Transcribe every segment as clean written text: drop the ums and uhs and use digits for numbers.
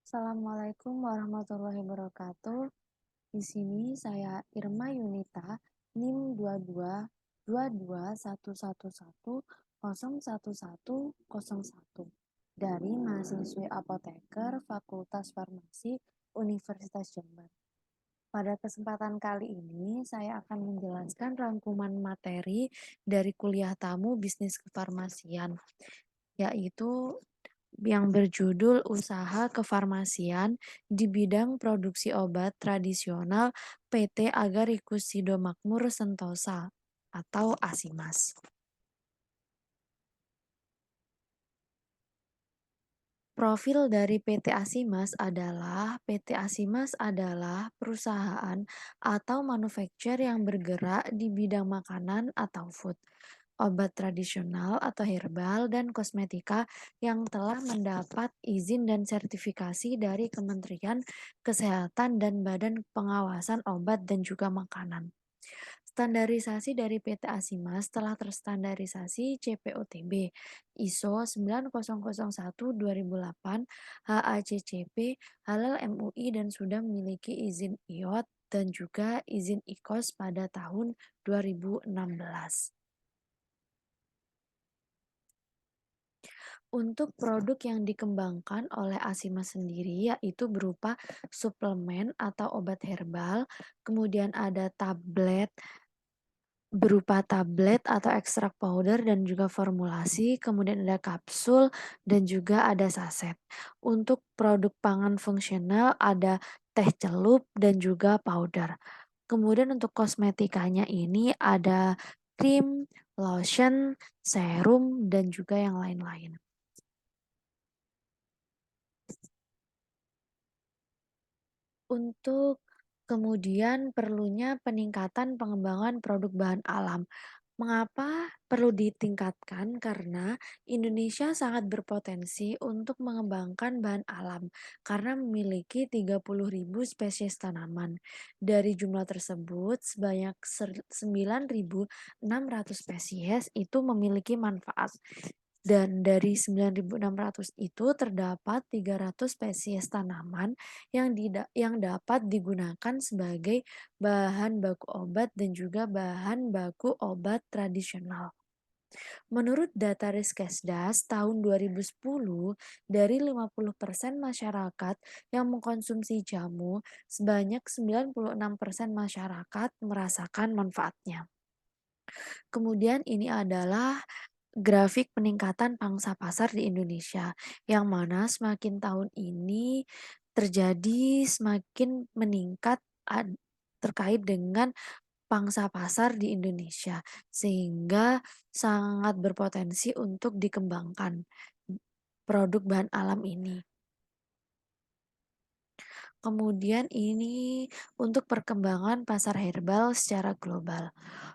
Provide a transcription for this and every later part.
Assalamualaikum warahmatullahi wabarakatuh. Di sini saya Irma Yunita, NIM 222111011101 dari mahasiswi apoteker Fakultas Farmasi Universitas Jember. Pada kesempatan kali ini, saya akan menjelaskan rangkuman materi dari kuliah tamu bisnis kefarmasian, yaitu yang berjudul Usaha Kefarmasian di Bidang Produksi Obat Tradisional PT Agaricus Sidomakmur Sentosa atau ASIMAS. Profil dari PT Asimas adalah perusahaan atau manufaktur yang bergerak di bidang makanan atau food, obat tradisional atau herbal, dan kosmetika yang telah mendapat izin dan sertifikasi dari Kementerian Kesehatan dan Badan Pengawasan Obat dan juga Makanan. Standarisasi dari PT Asimas telah terstandarisasi CPOTB, ISO 9001-2008, HACCP, Halal MUI, dan sudah memiliki izin IOT dan juga izin IQOS pada tahun 2016. Untuk produk yang dikembangkan oleh Asimas sendiri yaitu berupa suplemen atau obat herbal, kemudian ada berupa tablet atau ekstrak powder dan juga formulasi, kemudian ada kapsul dan juga ada saset. Untuk produk pangan fungsional ada teh celup dan juga powder. Kemudian untuk kosmetikanya ini ada krim, lotion, serum, dan juga yang lain-lain. Untuk kemudian perlunya peningkatan pengembangan produk bahan alam. Mengapa perlu ditingkatkan? Karena Indonesia sangat berpotensi untuk mengembangkan bahan alam karena memiliki 30.000 spesies tanaman. Dari jumlah tersebut, sebanyak 9.600 spesies itu memiliki manfaat. Dan dari 9.600 itu terdapat 300 spesies tanaman yang dapat digunakan sebagai bahan baku obat dan juga bahan baku obat tradisional. Menurut data Riskesdas tahun 2010, dari 50% masyarakat yang mengkonsumsi jamu, sebanyak 96% masyarakat merasakan manfaatnya. Kemudian ini adalah grafik peningkatan pangsa pasar di Indonesia, yang mana semakin tahun ini terjadi semakin meningkat terkait dengan pangsa pasar di Indonesia, sehingga sangat berpotensi untuk dikembangkan produk bahan alam ini. Kemudian ini untuk perkembangan pasar herbal secara global.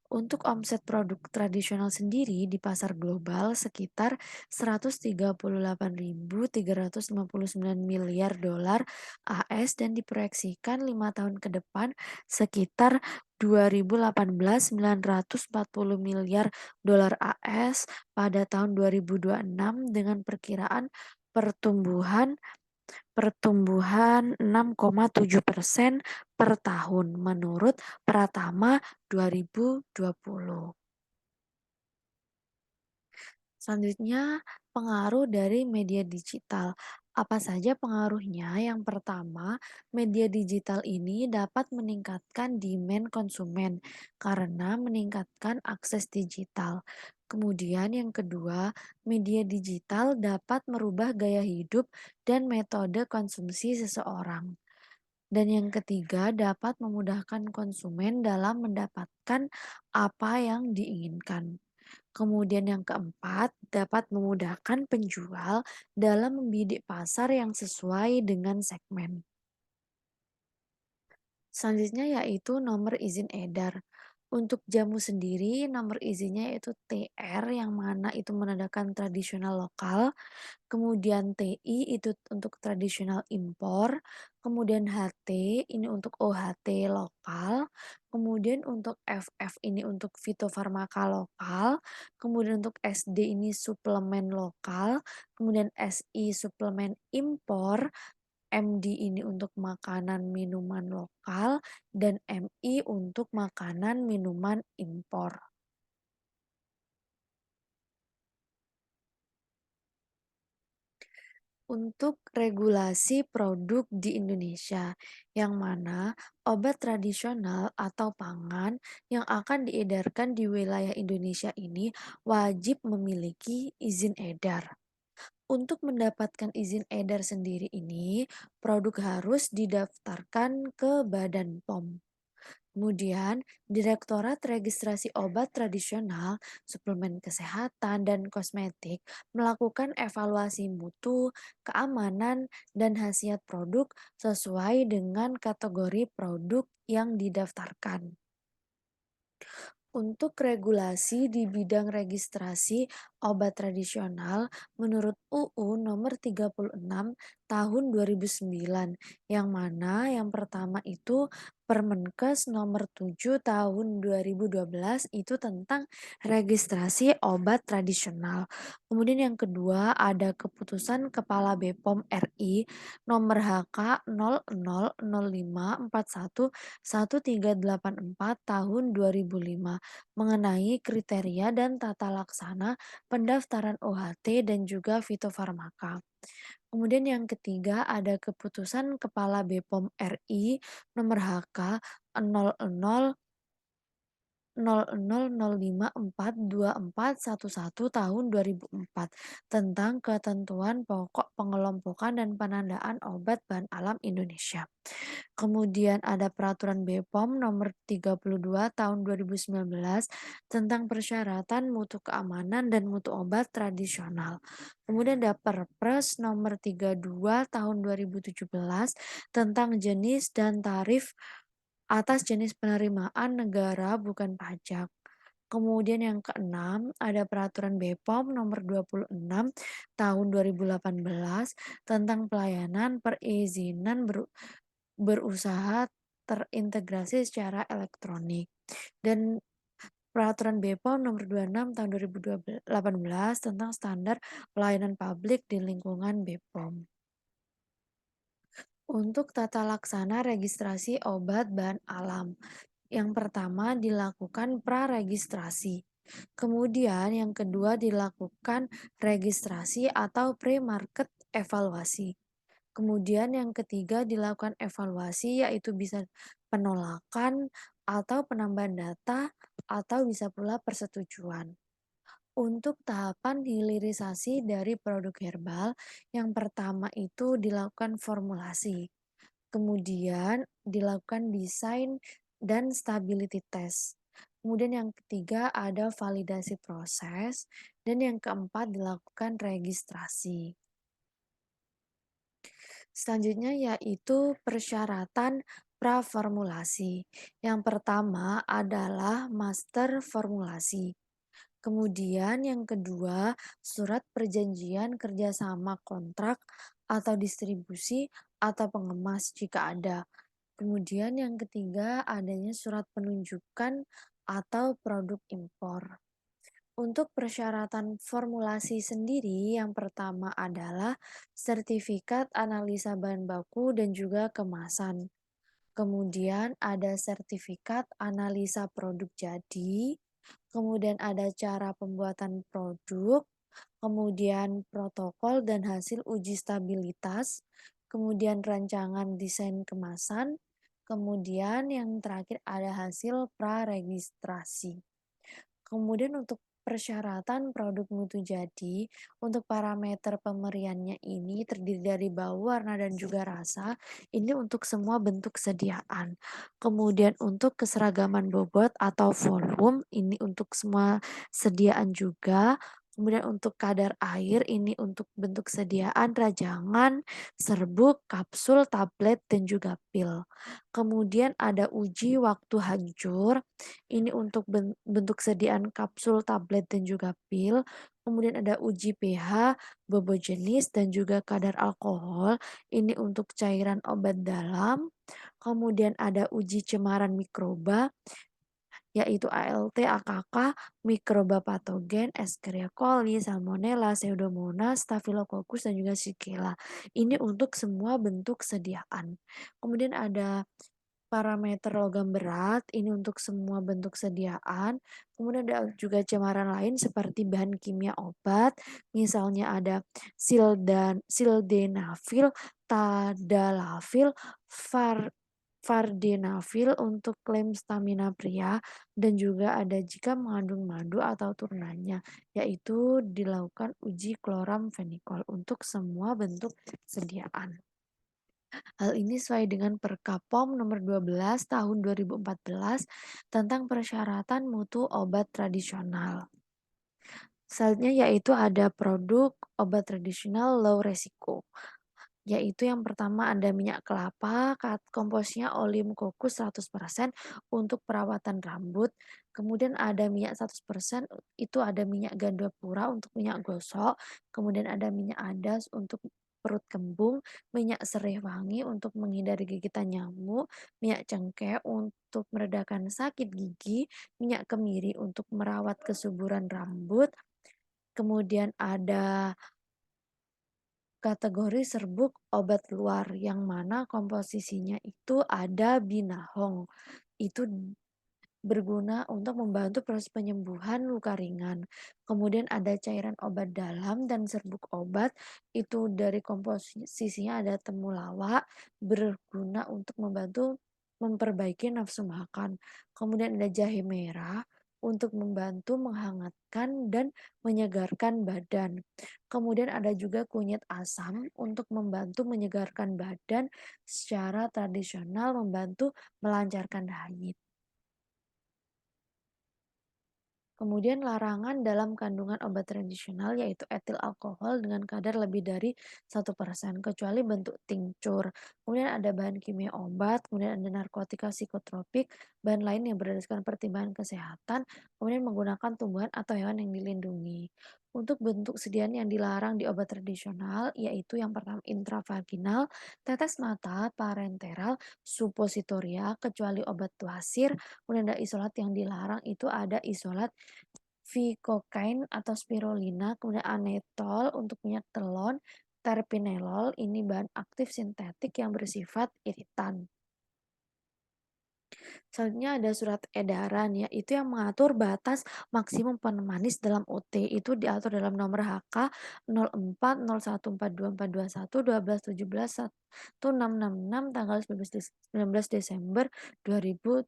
Untuk omset produk tradisional sendiri di pasar global sekitar 138.359 miliar dolar AS dan diproyeksikan 5 tahun ke depan sekitar 2018 940 miliar dolar AS pada tahun 2026 dengan perkiraan pertumbuhan pertumbuhan 6,7% per tahun menurut Pratama 2020. Selanjutnya, pengaruh dari media digital. Apa saja pengaruhnya? Yang pertama, media digital ini dapat meningkatkan demand konsumen karena meningkatkan akses digital. Kemudian yang kedua, media digital dapat merubah gaya hidup dan metode konsumsi seseorang. Dan yang ketiga, dapat memudahkan konsumen dalam mendapatkan apa yang diinginkan. Kemudian yang keempat, dapat memudahkan penjual dalam membidik pasar yang sesuai dengan segmen. Selanjutnya yaitu nomor izin edar. Untuk jamu sendiri, nomor izinnya yaitu TR yang mana itu menandakan tradisional lokal. Kemudian TI itu untuk tradisional impor, kemudian HT ini untuk OHT lokal, kemudian untuk FF ini untuk fitofarmaka lokal, kemudian untuk SD ini suplemen lokal, kemudian SI suplemen impor, MD ini untuk makanan minuman lokal, dan MI untuk makanan minuman impor. Untuk regulasi produk di Indonesia, yang mana obat tradisional atau pangan yang akan diedarkan di wilayah Indonesia ini wajib memiliki izin edar. Untuk mendapatkan izin edar sendiri ini, produk harus didaftarkan ke Badan POM. Kemudian, Direktorat Registrasi Obat Tradisional, Suplemen Kesehatan, dan Kosmetik melakukan evaluasi mutu, keamanan, dan khasiat produk sesuai dengan kategori produk yang didaftarkan. Untuk regulasi di bidang registrasi obat tradisional menurut UU Nomor 36 Tahun 2009, yang mana yang pertama itu Permenkes Nomor 7 Tahun 2012 itu tentang registrasi obat tradisional. Kemudian yang kedua ada Keputusan Kepala BPOM RI Nomor HK 0005411384 Tahun 2005 mengenai kriteria dan tata laksana pendaftaran OHT dan juga fitofarmaka. Kemudian yang ketiga ada Keputusan Kepala BPOM RI Nomor HK 00 00054241 tahun 2004 tentang ketentuan pokok pengelompokan dan penandaan obat bahan alam Indonesia. Kemudian ada Peraturan BPOM Nomor 32 Tahun 2019 tentang persyaratan mutu keamanan dan mutu obat tradisional. Kemudian ada Perpres Nomor 32 Tahun 2017 tentang jenis dan tarif atas jenis penerimaan negara bukan pajak. Kemudian yang keenam, ada Peraturan BPOM Nomor 26 Tahun 2018 tentang pelayanan perizinan berusaha terintegrasi secara elektronik. Dan Peraturan BPOM Nomor 26 Tahun 2018 tentang standar pelayanan publik di lingkungan BPOM. Untuk tata laksana registrasi obat bahan alam, yang pertama dilakukan praregistrasi. Kemudian yang kedua dilakukan registrasi atau pre-market evaluasi. Kemudian yang ketiga dilakukan evaluasi yaitu bisa penolakan atau penambahan data atau bisa pula persetujuan. Untuk tahapan hilirisasi dari produk herbal, yang pertama itu dilakukan formulasi. Kemudian dilakukan desain dan stability test. Kemudian yang ketiga ada validasi proses dan yang keempat dilakukan registrasi. Selanjutnya yaitu persyaratan praformulasi. Yang pertama adalah master formulasi. Kemudian yang kedua, surat perjanjian kerjasama kontrak atau distribusi atau pengemas jika ada. Kemudian yang ketiga, adanya surat penunjukan atau produk impor. Untuk persyaratan formulasi sendiri, yang pertama adalah sertifikat analisa bahan baku dan juga kemasan. Kemudian ada sertifikat analisa produk jadi, kemudian ada cara pembuatan produk, kemudian protokol dan hasil uji stabilitas, kemudian rancangan desain kemasan, kemudian yang terakhir ada hasil praregistrasi. Kemudian untuk persyaratan produk mutu jadi, untuk parameter pemberiannya ini terdiri dari bau, warna, dan juga rasa. Ini untuk semua bentuk sediaan. Kemudian untuk keseragaman bobot atau volume, ini untuk semua sediaan juga. Kemudian untuk kadar air, ini untuk bentuk sediaan, rajangan, serbuk, kapsul, tablet, dan juga pil. Kemudian ada uji waktu hancur, ini untuk bentuk sediaan kapsul, tablet, dan juga pil. Kemudian ada uji pH, bobot jenis, dan juga kadar alkohol. Ini untuk cairan obat dalam. Kemudian ada uji cemaran mikroba. yaitu ALT, AKK, mikroba patogen, Escherichia coli, Salmonella, Pseudomonas, Staphylococcus, dan juga Shigella. Ini untuk semua bentuk sediaan. Kemudian ada parameter logam berat, ini untuk semua bentuk sediaan. Kemudian ada juga cemaran lain seperti bahan kimia obat, misalnya ada sildenafil, tadalafil, var vardenafil untuk klaim stamina pria, dan juga ada jika mengandung madu atau turnanya, yaitu dilakukan uji kloramfenikol untuk semua bentuk sediaan. Hal ini sesuai dengan Perkap POM nomor 12 tahun 2014 tentang persyaratan mutu obat tradisional. Selanjutnya yaitu ada produk obat tradisional low resiko. Yaitu yang pertama ada minyak kelapa, komposnya Oleum Coccus 100% untuk perawatan rambut. Kemudian ada minyak 100% itu ada minyak gandapura untuk minyak gosok. Kemudian ada minyak adas untuk perut kembung, minyak serai wangi untuk menghindari gigitan nyamuk, minyak cengkeh untuk meredakan sakit gigi, minyak kemiri untuk merawat kesuburan rambut. Kemudian ada kategori serbuk obat luar yang mana komposisinya itu ada binahong. Itu berguna untuk membantu proses penyembuhan luka ringan. Kemudian ada cairan obat dalam dan serbuk obat, itu dari komposisinya ada temulawak, berguna untuk membantu memperbaiki nafsu makan. Kemudian ada jahe merah untuk membantu menghangatkan dan menyegarkan badan. Kemudian ada juga kunyit asam untuk membantu menyegarkan badan secara tradisional, membantu melancarkan haid. Kemudian larangan dalam kandungan obat tradisional yaitu etil alkohol dengan kadar lebih dari 1%, kecuali bentuk tinctur. Kemudian ada bahan kimia obat, kemudian ada narkotika psikotropik, bahan lain yang berdasarkan pertimbangan kesehatan, kemudian menggunakan tumbuhan atau hewan yang dilindungi. Untuk bentuk sediaan yang dilarang di obat tradisional yaitu yang pertama intravaginal, tetes mata, parenteral, supositoria, kecuali obat wasir. Kemudian ada isolat yang dilarang itu ada isolat Vicocine atau spirulina, kemudian anetol untuk minyak telon, terpineol ini bahan aktif sintetik yang bersifat iritan. Selanjutnya ada surat edaran ya, itu yang mengatur batas maksimum pemanis dalam OT. Itu diatur dalam nomor HK 04 01 42 41 12 17 1666 tanggal 19 Desember 2017.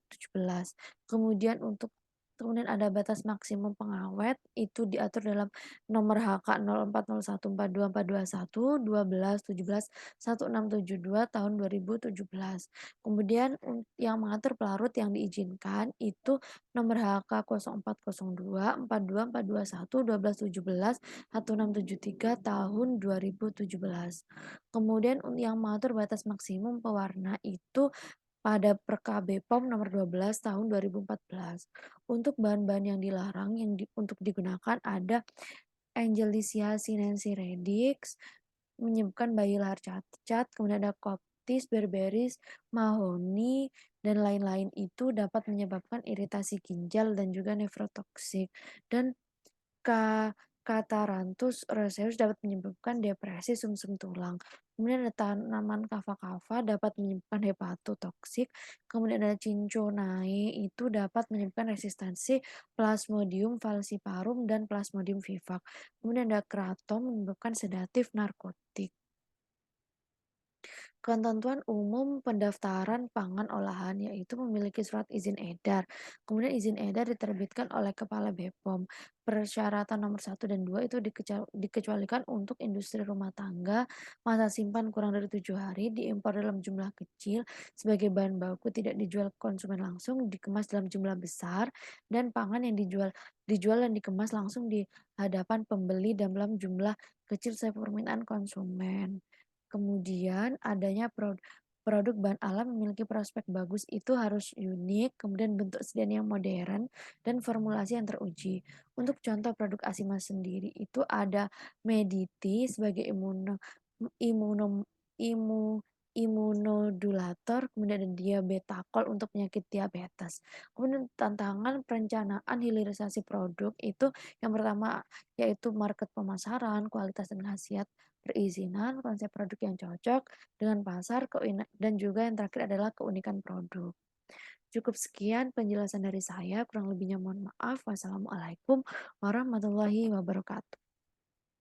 Kemudian ada batas maksimum pengawet itu diatur dalam nomor HK 04 01 42 41 12 17 1672 tahun 2017. Kemudian yang mengatur pelarut yang diizinkan itu nomor HK 0402 42 421 12 17 1673 tahun 2017. Kemudian yang mengatur batas maksimum pewarna itu pada Perkab BPOM nomor 12 tahun 2014. Untuk bahan-bahan yang dilarang untuk digunakan ada Angelisia sinensis redix, menyebabkan bayi lahir cacat, kemudian ada Coptis berberis, mahoni, dan lain-lain itu dapat menyebabkan iritasi ginjal dan juga nefrotoksik. Dan Ka Catharanthus roseus dapat menyebabkan depresi sumsum tulang. Kemudian ada tanaman kava-kava dapat menyebabkan hepatotoksik. Kemudian ada cinchonae itu dapat menyebabkan resistensi Plasmodium falciparum dan Plasmodium vivax. Kemudian ada kratom menyebabkan sedatif narkotik. Ketentuan umum pendaftaran pangan olahan yaitu memiliki surat izin edar. Kemudian izin edar diterbitkan oleh Kepala BPOM. Persyaratan nomor 1 dan 2 itu dikecualikan untuk industri rumah tangga, masa simpan kurang dari 7 hari, diimpor dalam jumlah kecil, sebagai bahan baku tidak dijual konsumen langsung, dikemas dalam jumlah besar, dan pangan yang dijual dan dikemas langsung di hadapan pembeli dalam jumlah kecil sesuai permintaan konsumen. Kemudian adanya produk bahan alam memiliki prospek bagus itu harus unik, kemudian bentuk sedan yang modern, dan formulasi yang teruji. Untuk contoh produk Asima sendiri itu ada Mediti sebagai imuno, imuno, imu, imunodulator, kemudian ada diabetakol untuk penyakit diabetes. Kemudian tantangan perencanaan hilirisasi produk itu yang pertama yaitu market pemasaran, kualitas dan khasiat, perizinan, konsep produk yang cocok dengan pasar, dan juga yang terakhir adalah keunikan produk. Cukup sekian penjelasan dari saya, kurang lebihnya mohon maaf. Wassalamualaikum warahmatullahi wabarakatuh.